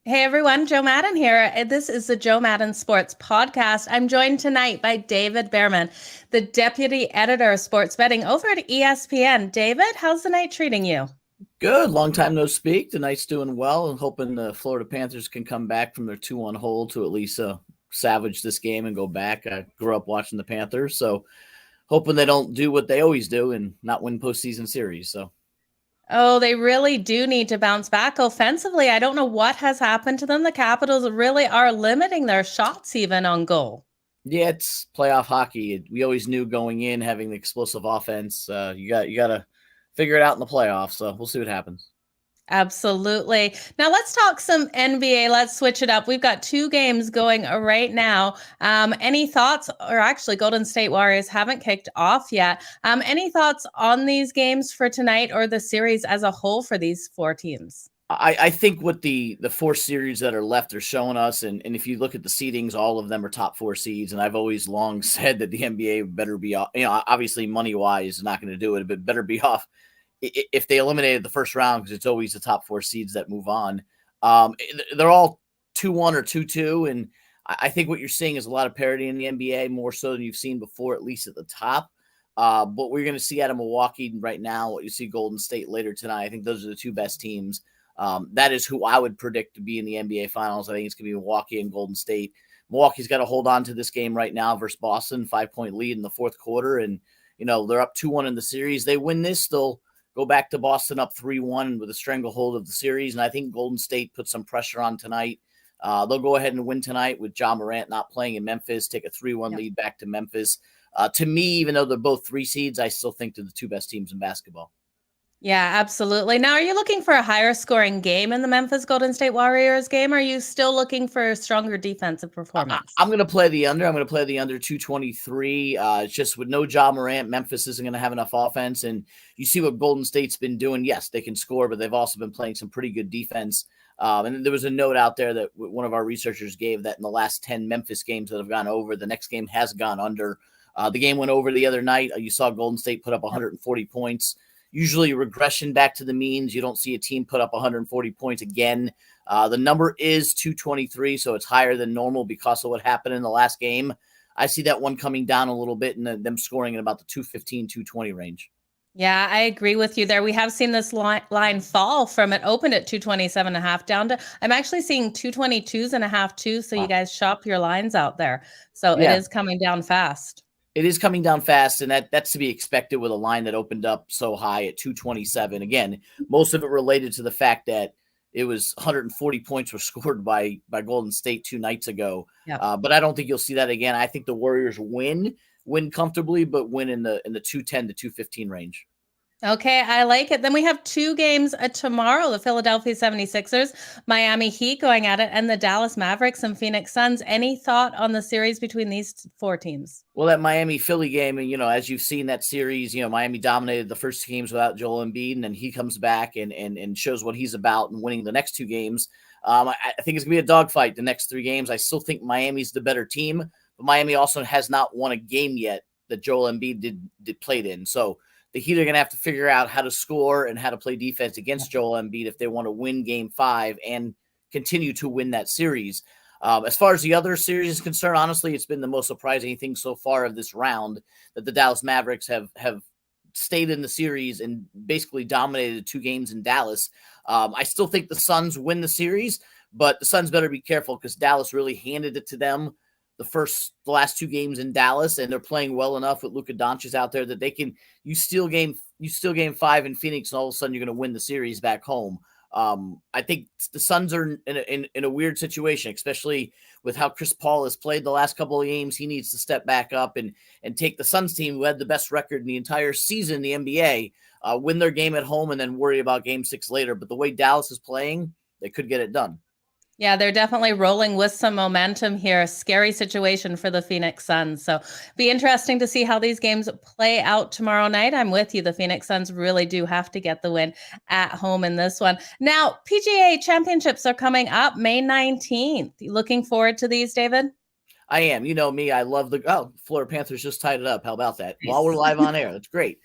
Hey everyone, Joe Madden here. This is the Joe Madden Sports Podcast. I'm joined tonight by David Bearman, the Deputy Editor of Sports Betting over at ESPN. David, how's the night treating you? Good. Long time no speak. The Knights doing well and hoping the Florida Panthers can come back from their 2-1 hole to at least salvage this game and go back. I grew up watching the Panthers, so hoping they don't do what they always do and not win postseason series. So Oh, they really do need to bounce back offensively. I don't know what has happened to them. The Capitals really are limiting their shots even on goal. yeah, it's playoff hockey. We always knew going in having the explosive offense. You got to figure it out in the playoffs. So we'll see what happens. Absolutely. Now let's talk some NBA. Let's switch it up. We've got two games going right now. Any thoughts? Or actually, Golden State Warriors haven't kicked off yet. Any thoughts on these games for tonight or the series as a whole for these four teams? I think what the four series that are left are showing us, and if you look at the seedings, all of them are top four seeds. And I've always long said that the NBA better be off. Obviously money wise is not going to do it, but better be off if they eliminated the first round because it's always the top four seeds that move on. They're all 2-1 or 2-2, and I think what you're seeing is a lot of parity in the NBA, more so than you've seen before, at least at the top. But we're going to see out of Milwaukee right now, what you see Golden State later tonight. I think those are the two best teams. That is who I would predict to be in the NBA Finals. I think it's going to be Milwaukee and Golden State. Milwaukee's got to hold on to this game right now versus Boston, 5-point lead in the fourth quarter. And, they're up 2-1 in the series. They win this, they'll go back to Boston up 3-1 with a stranglehold of the series. And I think Golden State puts some pressure on tonight. They'll go ahead and win tonight with Ja Morant not playing in Memphis, take a 3-1 lead back to Memphis. To me, even though they're both three seeds, I still think they're the two best teams in basketball. Yeah, absolutely. Now, are you looking for a higher scoring game in the Memphis Golden State Warriors game? Or are you still looking for a stronger defensive performance? I'm going to play the under. I'm going to play the under 223. It's just with no Ja Morant, Memphis isn't going to have enough offense. And you see what Golden State's been doing. Yes, they can score, but they've also been playing some pretty good defense. And there was a note out there that one of our researchers gave that in the last 10 Memphis games that have gone over, the next game has gone under. The game went over the other night. You saw Golden State put up 140 points. Usually regression back to the means. You don't see a team put up 140 points again. The number is 223, so it's higher than normal because of what happened in the last game. I see that one coming down a little bit and them scoring in about the 215, 220 range. Yeah, I agree with you there. We have seen this line fall from it opened at 227.5 down to, I'm actually seeing 222.5 too. So you Wow. guys shop your lines out there. So it Yeah. is coming down fast. It is coming down fast, and that's to be expected with a line that opened up so high at 227. Again, most of it related to the fact that it was 140 points were scored by Golden State 2 nights ago. Yeah. But I don't think you'll see that again. I think the Warriors win comfortably, but win in the 210 to 215 range. Okay, I like it. Then we have two games tomorrow, the Philadelphia 76ers, Miami Heat going at it, and the Dallas Mavericks and Phoenix Suns. Any thought on the series between these four teams? Well, that Miami Philly game, and as you've seen that series, Miami dominated the first two games without Joel Embiid, and then he comes back and shows what he's about and winning the next two games. I think it's gonna be a dogfight the next three games. I still think Miami's the better team, but Miami also has not won a game yet that Joel Embiid did played in. So the Heat are going to have to figure out how to score and how to play defense against Joel Embiid if they want to win Game 5 and continue to win that series. As far as the other series is concerned, honestly, it's been the most surprising thing so far of this round that the Dallas Mavericks have stayed in the series and basically dominated 2 games in Dallas. I still think the Suns win the series, but the Suns better be careful because Dallas really handed it to them the last 2 games in Dallas, and they're playing well enough with Luka Doncic out there that they can. You steal game 5 in Phoenix, and all of a sudden you're going to win the series back home. I think the Suns are in a weird situation, especially with how Chris Paul has played the last couple of games. He needs to step back up and take the Suns team, who had the best record in the entire season in the NBA, win their game at home, and then worry about Game 6 later. But the way Dallas is playing, they could get it done. Yeah, they're definitely rolling with some momentum here. A scary situation for the Phoenix Suns. So be interesting to see how these games play out tomorrow night. I'm with you. The Phoenix Suns really do have to get the win at home in this one. Now, PGA Championships are coming up May 19th. Looking forward to these, David? I am. You know me. I love Florida Panthers just tied it up. How about that? Nice. While we're live on air. That's great.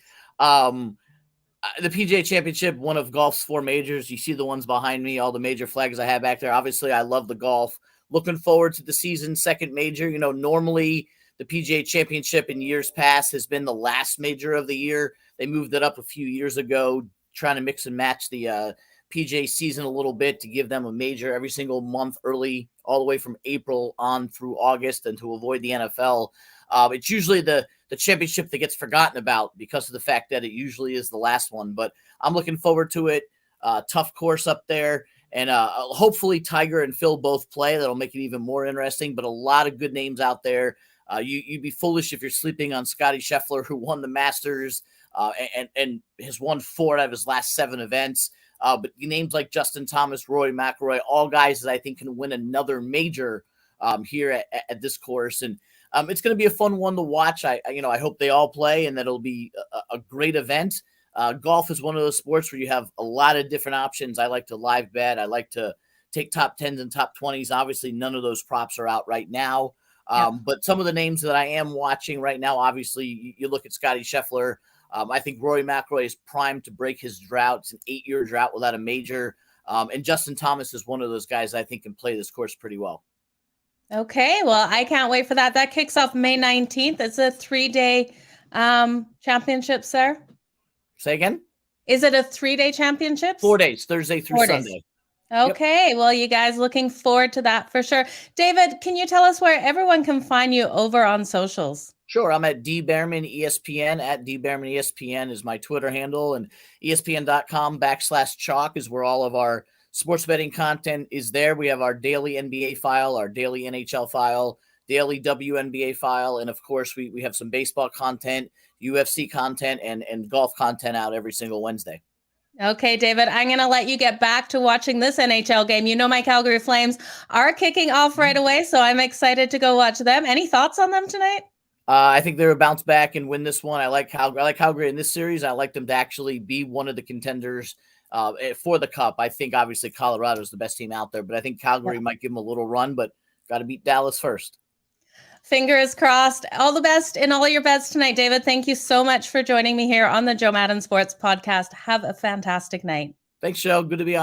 The PGA Championship, one of golf's 4 majors. You see the ones behind me, all the major flags I have back there. Obviously, I love the golf. Looking forward to the season's second major. Normally the PGA Championship in years past has been the last major of the year. They moved it up a few years ago, trying to mix and match the PGA season a little bit to give them a major every single month early, all the way from April on through August, and to avoid the NFL. It's usually the championship that gets forgotten about because of the fact that it usually is the last one. But I'm looking forward to it. Tough course up there. And hopefully Tiger and Phil both play. That'll make it even more interesting. But a lot of good names out there. You'd be foolish if you're sleeping on Scotty Scheffler, who won the Masters and has won 4 out of his last 7 events. But names like Justin Thomas, Rory McIlroy, all guys that I think can win another major here at this course. And it's going to be a fun one to watch. I hope they all play and that it'll be a great event. Golf is one of those sports where you have a lot of different options. I like to live bet. I like to take top 10s and top 20s. Obviously, none of those props are out right now. But some of the names that I am watching right now, obviously, you look at Scotty Scheffler. I think Rory McIlroy is primed to break his drought. It's an 8-year drought without a major. And Justin Thomas is one of those guys I think can play this course pretty well. Okay, well, I can't wait for that. That kicks off May 19th. It's a 3-day championship, sir. Say again? Is it a 3-day championship? 4 days, Thursday through Sunday. Okay, Well, you guys looking forward to that for sure. David, can you tell us where everyone can find you over on socials? Sure. I'm at Bearman ESPN. At Bearman ESPN is my Twitter handle, and ESPN.com/chalk is where all of our sports betting content is there. We have our daily NBA file, our daily NHL file, daily WNBA file, and of course we have some baseball content, UFC content, and golf content out every single Wednesday. Okay, David, I'm going to let you get back to watching this NHL game. My Calgary Flames are kicking off right away, so I'm excited to go watch them. Any thoughts on them tonight? I think they're a bounce back and win this one. I like Calgary in this series. I like them to actually be one of the contenders for the Cup. I think obviously Colorado is the best team out there, but I think Calgary might give them a little run, but got to beat Dallas first. Fingers crossed. All the best in all your bets tonight, David. Thank you so much for joining me here on the Joe Madden Sports Podcast. Have a fantastic night. Thanks, Joe. Good to be on.